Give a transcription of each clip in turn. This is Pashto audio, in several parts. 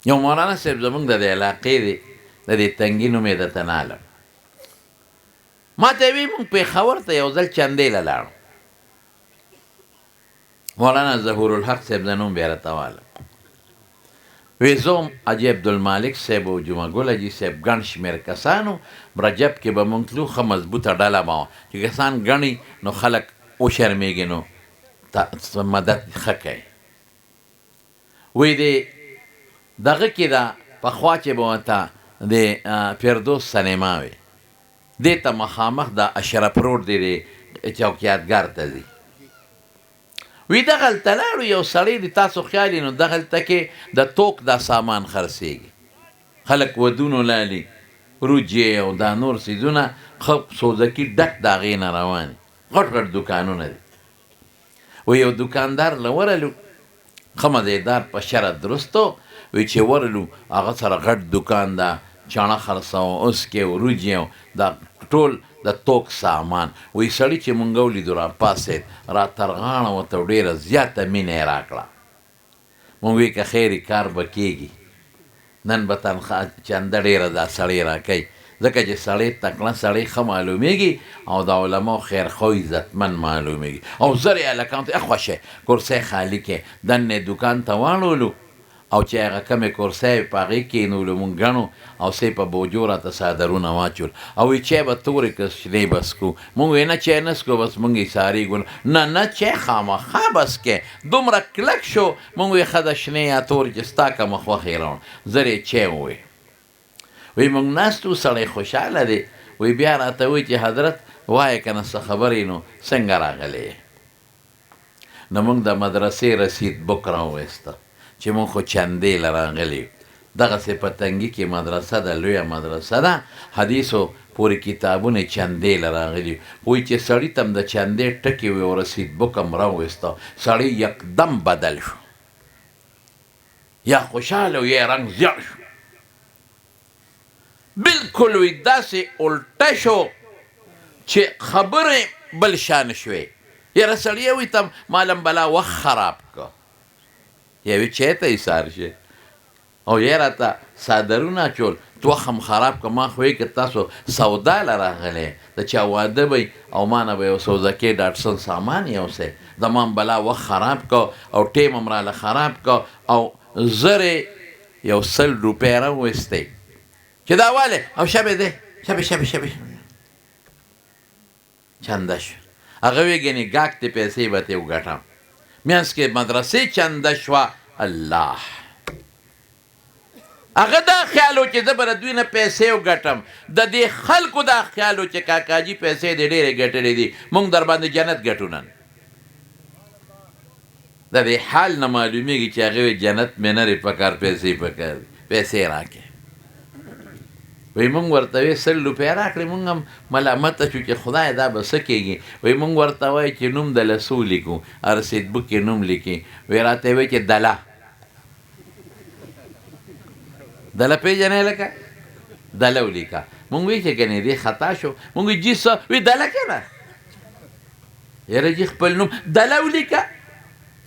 یو مولانا صاحب زمونږ د دې علاقې دی، د دې تنګي نوم یې د تنالم. ما ته وی مونږ پېښور ته یو ځل چندې له لاړو. مولانا ظهور الحق صاحب د نوم بیا راته واله. وی زوم حاجي عبدالمالک صاحب او جمعه ګل حاجي صاحب ګڼ شمېر کسانو رجب کې به مونږ تلو، ښه مضبوطه ډله به وه چې کسان ګڼي نو خلک وشرمېږي نو مدد ښه کوي. وی د دغه کې ده پخوا چې به ورته د فردوس سینما وي، دې ته مخامخ د اشرف روډ دی د چوکیاتګر ته ځي. وی دغلته لاړو، یو سړی د تاسو خیال نو دغلته کې د توک دا سامان خرڅېږي، خلک ودونو لالي روجې او دا نور څیزونه ښه سوزکي ډک د هغې نه روان دي، غټ غټ دوکانونه دي. وی یو دوکاندار له ورلو ښه مزېدار په شرط درستو، وی چې ورلو هغه سره غټ دوکان ده، چاڼه خرڅوه، اوسکې او روجې او دا ټول د توک سامان. وی سړي چې مونږ ولیدو راپاڅېد، را ترغاړه ورته ډېره زیاته مینه یې راکړه. مونږ وی که خیر کار به کېږي، نن به تنخواه چنده ډېره دا سړی راکوي، ځکه چې سړی تکړه سړی ښه معلومیږي او د علماو خیرخوا عزتمند معلومیږي. او زر یې هلکانو ته خوښی کرسی خالي کې دننه دوکان ته واړولو، او چې هغه کمې کرسی په هغې کېنولو مونږ ګڼو، او سی په بوجو راته څادرونه واچول، او وی چای به تورې که شنې بس کو. مونږ وی نه چای نه څکو، بس مونږ یې سارېږو نه نه چای خامخا بس کې. دومره کلک شو، مونږ وی ښه د شنې یا تورې چې ستا کومه خوښ یې راوړه، زر یې چای ووی. وی مونږ ناست وو، سړی خوشحاله دی. وی بیا راته وی چې حضرت وایه که نه څه خبرې نو څنګه راغلی یې؟ نو مونږ د مدرسې رسید بک راوویسته چې مونږ خو چندې له راغلي. دغسې په تنګي کې مدرسه ده، لویه مدرسه ده، حدیثو پورې کتابونه چندې له راغلي. وایي چې سړي ته هم د چندې ټکې وې او رسید بک هم راوویسته، سړی یکدم بدل شو، یا خوشحاله و یا رنګ زیړ شو، بلکل وی داسې الټه شو چې خبرې بل شان شوې. یاره سړی وی ته مالم بلا وخت خراب که، یا وی چای ته ایسار شي، او یا راته څادرونه اچول، توخم خراب که. ما خو وی که تاسو سودا له راغلی، د چا واده به او ما نه به یو سوزکې ډاټسن سامان یوسی، زما بلا وخت خراب که او ټیم هم راله خراب که، او زر یو 100 روپۍ راوویستی چې دا والې او شبې دی شبې چنده شو. هغه وی ګنې ګاک ته پیسې به ترې وګټم، منځ کې مدرسې چنده شوه. الله هغه دا خیال و چې زه به د دوی نه پیسې وګټم، د دې خلکو دا خیال و چې کاکاجي پیسې دې ډېرې ګټلې دي، موږ در باندې جنت ګټو نن. د دې حال نه معلومیږي چې هغه وی جنت مې نه دی پکار، پیسې پکار دي، پیسې راکړې. وی مونږ ورته وی 100 روپۍ راکړې، مونږ هم ملامته شو چې خدای دا به څه کېږي. وی مونږ ورته وایو چې نوم د لسو لیکو، رسید بک کې نوم لیکي. وی راته وی چې دله پېژنې لکه دله ولیکه. مونږ وی چې ګنې دې خطا شو. مونږ وی جي څه؟ وی دله که نه یاره جي خپل نوم دله ولیکه،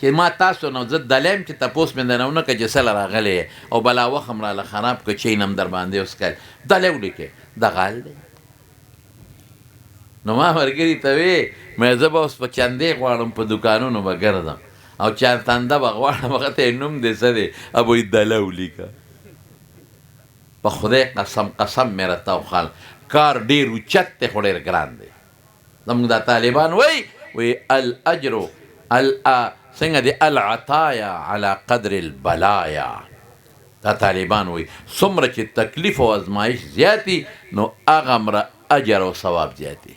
چې ما تاسو نو زه دله یم چې تپوس مې درنه ونه کړه چې څه له راغلی یې، او بلا وخت هم راله خراب کړه، چین هم در باندې وسکل، دله ولیکې. دغه حال دی. نو ما ملګري ته وی مې زه به اوس په چندې غواړم، په دوکانونو به ګرځم، او چا تنده به غواړم، هغه ته یې نوم دې څه دی؟ ابوی دله ولیکه. په خدای قسم مې راته وخال، کار ډېر اوچت دی خو ډېر ګران دی. زموږ دا طالبان وی الاجر څنګه دی العطایا علی قدر البلایا. دا طالبان وی څومره چې تکلیف او ازمایش زیاتی نو هغه اجر او ثواب زیاتی.